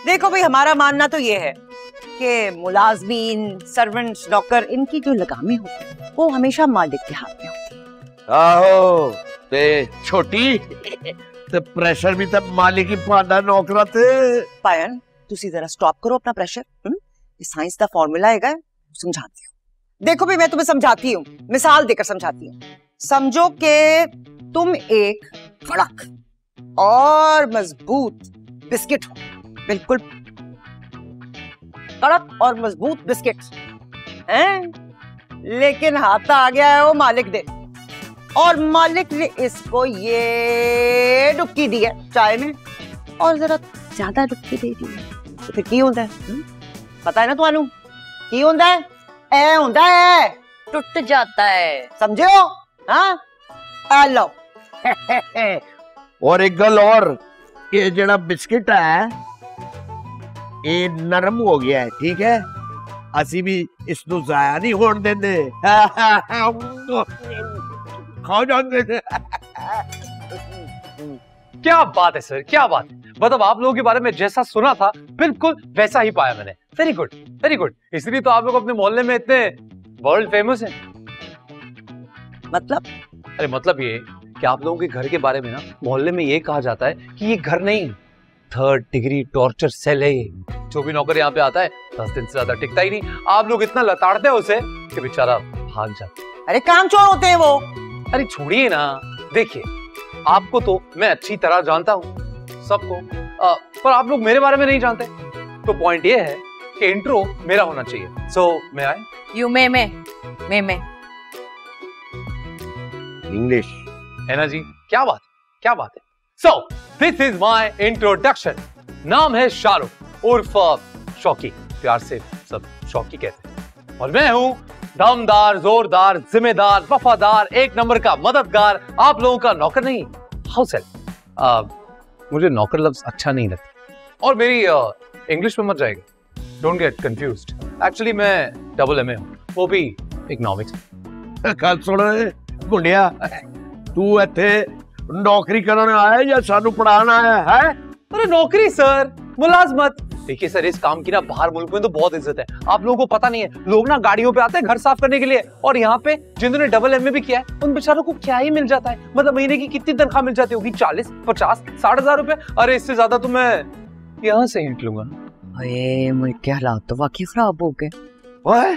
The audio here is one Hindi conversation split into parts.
देखो भाई, हमारा मानना तो ये है कि मुलाजमीन, सर्वेंट्स, नौकर, इनकी जो लगामें होती है वो हमेशा मालिक के हाथ में होती है। आहो ते छोटी ते प्रेशर भी तब मालिक ही पादा नौकरा ते। पायन, तुसी जरा स्टॉप करो अपना प्रेशर। ये साइंस का फॉर्मूला है, समझाती हूँ। देखो भाई, मैं तुम्हें समझाती हूँ, मिसाल देकर समझाती हूँ। समझो कि तुम एक कड़क और मजबूत बिस्किट हो, बिल्कुल कड़क और मजबूत बिस्किट हैं, लेकिन हाथ आ गया है वो मालिक दे, और मालिक ने इसको ये डुबकी दी है चाय में, और जरा ज्यादा डुबकी दे दी है, तो फिर की होता है? पता है ना तुहानू की होता है? ए होता है, टूट जाता है, समझे हो? हाँ, आ लो। और एक गल और, ये जड़ा बिस्किट है ये नरम हो गया है, ठीक है? असी भी इसको जाया नहीं होने देंगे, खाओ जाते। क्या बात है सर, क्या बात है। मतलब आप लोगों के बारे में जैसा सुना था बिल्कुल वैसा ही पाया मैंने। Very good, very good. इसलिए तो आप लोग अपने मोहल्ले में इतने वर्ल्ड फेमस हैं। मतलब? अरे मतलब ये कि आप लोगों के घर के बारे में ना मोहल्ले में ये कहा जाता है कि ये घर नहीं, 3rd डिग्री टॉर्चर सेल है ये। जो भी नौकर यहाँ पे आता है 10 दिन से ज्यादा टिकता ही नहीं। आप लोग इतना लताड़ते हैं उसे कि बेचारा भाग जाता है। अरे कामचोर होते हैं वो। अरे छोड़िए ना, देखिए आपको तो मैं अच्छी तरह जानता हूँ, सबको, पर आप लोग मेरे बारे में नहीं जानते। तो पॉइंट ये है कि इंट्रो मेरा होना चाहिए। सो मैं आए यू मे इंग्लिश है ना जी। क्या बात, क्या बात है। So this is my introduction. नाम है शाहरुख उर्फ शौकी, प्यार से सब शौकी कहते हैं, और मैं हूँ दमदार, जोरदार, जिम्मेदार, वफादार, एक नंबर का मददगार, आप लोगों का नौकर नहीं, हाउस हेल्प। मुझे नौकर लफ्ज अच्छा नहीं लगता, और मेरी इंग्लिश में मत जाएगा, डोंट गेट कंफ्यूज्ड। एक्चुअली मैं MA हूँ, वो भी इकोनॉमिक्स। कल सुन मुंडिया, तू इत्थे नौकरी करने आया या सानू पढ़ाना आया है? अरे नौकरी सर, मुलाजमत। देखिए सर, इस काम की ना बाहर मुल्क में तो बहुत इज्जत है, आप लोगों को पता नहीं है। लोग ना गाड़ियों पे आते हैं घर साफ करने के लिए, और यहाँ पे जिन्होंने MA भी किया है उन बेचारों को क्या ही मिल जाता है। मतलब महीने की कितनी तनख्वाह मिल जाती होगी? 40, 50, 60,000 रुपए। अरे इससे ज्यादा तो मैं यहाँ से हिंट लूंगा। अरे मुल्क के हालात तो वाकई खराब हो गए। ओए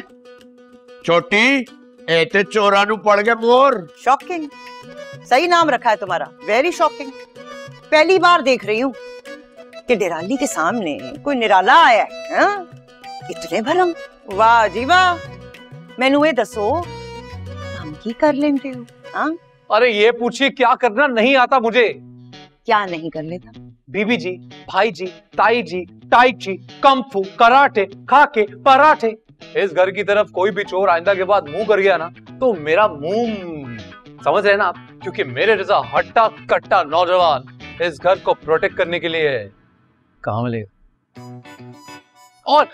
छोटी, एते चोरा नु पड़ गए मोर। शॉकिंग, सही नाम रखा है तुम्हारा, वेरी शॉकिंग। पहली बार देख रही हूँ कि डेराली के सामने कोई निराला आया है। इतने भरम, वाह जी वाह। मैनू ये दसो, हम की कर लेते हो? हाँ, अरे ये पूछिए क्या करना नहीं आता मुझे। क्या नहीं कर लेता? बीबी जी, भाई जी, ताई जी, टाई जी, कम्फू, कराटे, खाके, पराठे। इस घर की तरफ कोई भी चोर आइंदा के बाद मुंह कर गया ना, तो मेरा मुंह, समझ रहे हैं ना आप? क्योंकि मेरे जैसा हट्टा कट्टा नौजवान इस घर को प्रोटेक्ट करने के लिए कहां मिलेगा। और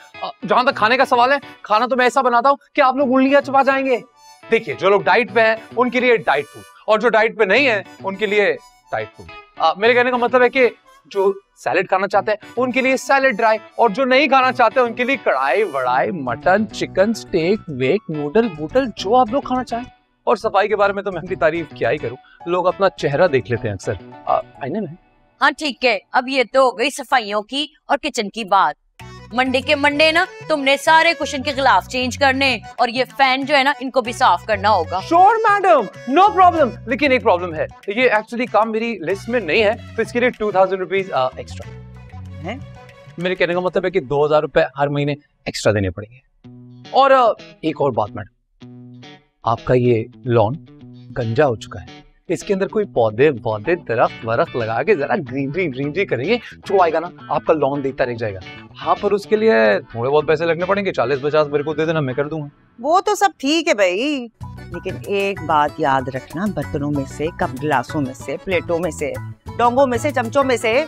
जहां तक खाने का सवाल है, खाना तो मैं ऐसा बनाता हूं कि आप लोग उंगलियां चबा जाएंगे। देखिए, जो लोग डाइट पे हैं उनके लिए डाइट फूड, और जो डाइट पे नहीं है उनके लिए डाइट फूड। मेरे कहने का मतलब है कि जो सैलेड खाना चाहते हैं उनके लिए सैलेड ड्राई, और जो नहीं खाना चाहते उनके लिए कढ़ाई वड़ाई, मटन, चिकन, स्टेक, वेक, नूडल बूटल, जो आप लोग खाना चाहें। और सफाई के बारे में तो मैं अपनी तारीफ क्या ही करूं, लोग अपना चेहरा देख लेते हैं अक्सर आईने में। हाँ ठीक है, अब ये तो हो गई सफाइयों की और किचन की बात। मंडे के मंडे ना तुमने सारे कुशन के गिलाफ चेंज करने, और ये फैन जो है ना इनको भी साफ करना होगा। Sure madam, no problem. लेकिन एक प्रॉब्लम है, ये एक्चुअली काम मेरी लिस्ट में नहीं है, तो इसके लिए 2000 रुपीज एक्स्ट्रा है। मेरे कहने का मतलब है कि 2000 रुपए हर महीने एक्स्ट्रा देने पड़ेंगे। और एक और बात मैडम, आपका ये लॉन गंजा हो चुका है, इसके अंदर कोई पौधे पौधे दरख्त वरख्त लगा के जरा ग्रीनरी करेंगे, जो आएगा ना आपका लॉन देता रह जाएगा। हाँ, पर उसके लिए थोड़े बहुत पैसे लगने पड़ेंगे, 40-50 मेरे को दे देना, मैं कर दूंगा। वो तो सब ठीक है भाई, लेकिन एक बात याद रखना, बर्तनों में से, कप गिलासों में से, प्लेटों में से, डोंगों में से, चमचों में से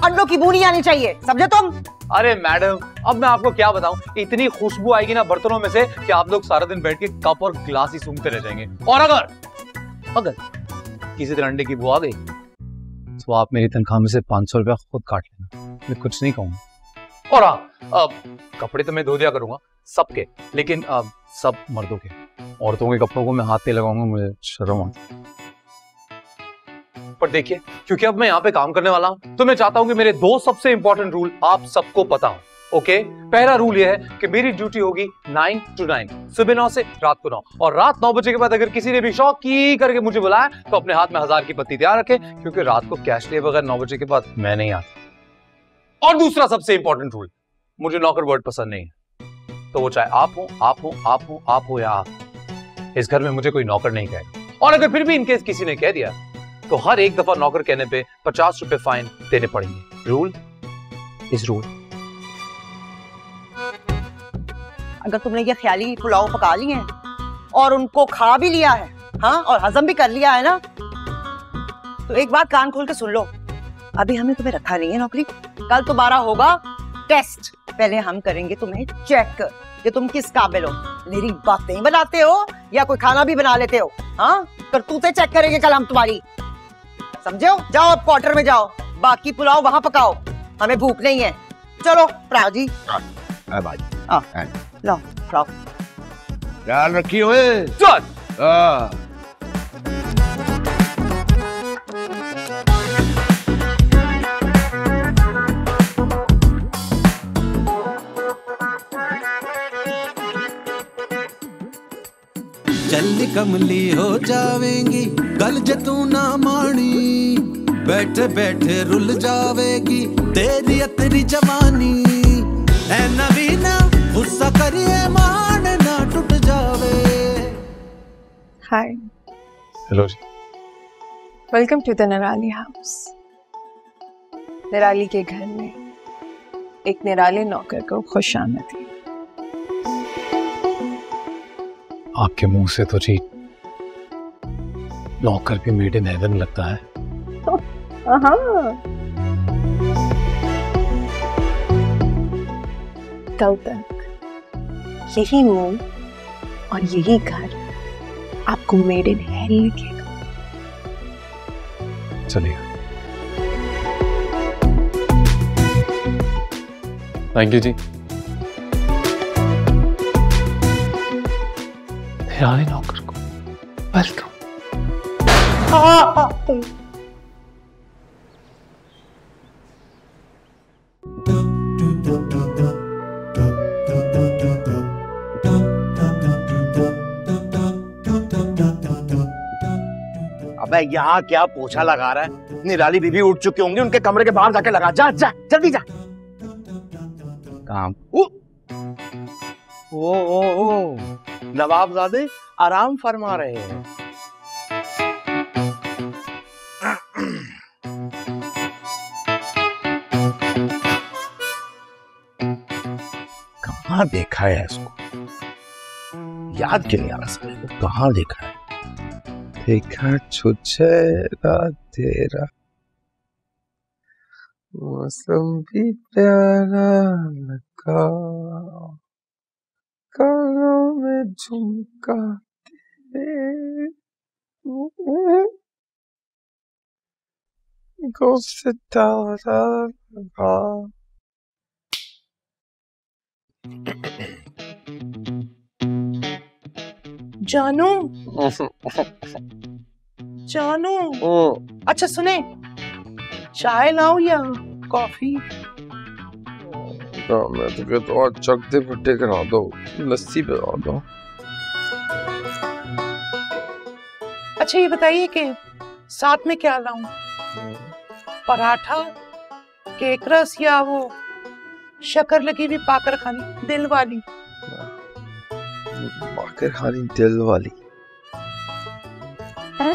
अंडों की बूनी आनी चाहिए, समझे तुम? अरे मैडम, अब मैं आपको क्या बताऊं, इतनी खुशबू आएगी ना बर्तनों में से कि आप लोग सारा दिन बैठ के कप और गिलास ही सूंघते रह जाएंगे। और अगर किसी दिन अंडे की बू आ गई तो आप मेरी तनख्वाह में से 500 रुपया खुद काट लेना, मैं कुछ नहीं कहूँगा। और हाँ, कपड़े तो मैं धो दिया करूंगा सबके, लेकिन सब मर्दों के, औरतों के कपड़ों को मैं हाथ नहीं लगाऊंगा, मुझे शर्म आती। पर देखिए, क्योंकि अब मैं यहाँ पे काम करने वाला हूँ तो मैं चाहता हूँ कि मेरे 2 सबसे इंपॉर्टेंट रूल आप सबको पता हो। ओके, पहला रूल यह है कि मेरी ड्यूटी होगी 9 to 9, सुबह 9 से रात को 9, और रात 9 बजे के बाद अगर किसी ने भी शौक की करके मुझे बुलाया तो अपने हाथ में 1000 की पत्ती तैयार रखे, क्योंकि रात को कैश लिए बगैर 9 बजे के बाद मैं नहीं आता। और दूसरा सबसे इंपॉर्टेंट रूल, मुझे नौकर वर्ड पसंद नहीं है, तो वो चाहे आप हो या आप, इस घर में मुझे कोई नौकर नहीं कहेगा। और अगर फिर भी इनकेस किसी ने कह दिया तो हर एक दफा नौकर कहने पे 50 रुपए फाइन देने पड़ेंगे। Rule is rule. अगर तुमने ये ख्याली पुलाव पका लिए हैं और उनको खा भी लिया है, हाँ, और हजम भी कर लिया है ना, तो एक बात कान खोल के सुन लो, अभी हमने तुम्हें रखा नहीं है नौकरी, कल तुम्हारा होगा टेस्ट। पहले हम करेंगे तुम्हें चेक कि तुम किस काबिल हो, मेरी बातें बनाते हो या कोई खाना भी बना लेते हो, हाँ, करतूतें चेक करेंगे कल हम तुम्हारी, समझे हो? जाओ अब क्वार्टर में जाओ, बाकी पुलाव वहां पकाओ, हमें भूख नहीं है। चलो प्राव जी, लो खाओ, ख्याल रखिए ओए। चल। चल कमली हो जावेंगी गल जे तू ना मानी, बैठे बैठे रुल जावेगी तेरी अतरी जवानी, ऐ नवीना गुस्सा करिए मान ना टूट जावे। Hi, hello ji. Welcome to the Nirali house. Nirali के घर में एक निराले नौकर को खुशामदीद। आपके मुंह से तो जी नौकर भी मेड इन हेवन लगता है। कल तक यही मुंह और यही घर आपको मेड इन हेल लिखेगा। चलिए, थैंक यू जी। निराले नौकर को वेलकम। अबे यहाँ क्या पोछा लगा रहा है? निराली बीबी उठ चुके होंगे, उनके कमरे के बाहर जाके लगा। जा जा जल्दी जा। काम ओ नवाबजादे आराम फरमा रहे हैं। कहाँ देखा है इसको? याद क्यों नहीं आ रहा समझ को? कहाँ देखा है? देखा छुछेरा तेरा मौसम भी प्यारा लगा, कानों में झुमका तेरे को सितारा लगा। जानू जानू, अच्छा सुने, चाय लाऊं या कॉफी? मैं तो कहता हूँ चकते फट्टे करा दो, लस्सी पिला दो। अच्छा ये बताइए कि साथ में क्या लाऊं? पराठा, केक रस या वो शक्कर लगी हुई पाकर खानी दिल वाली? पाकर खानी दिल वाली? है?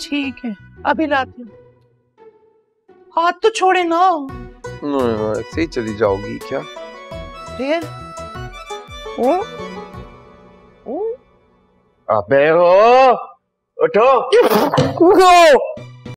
ठीक है, अभी लाती हूँ। हाथ तो छोड़े ना। ऐसे ही चली जाओगी क्या? फिर अबे हो उठो।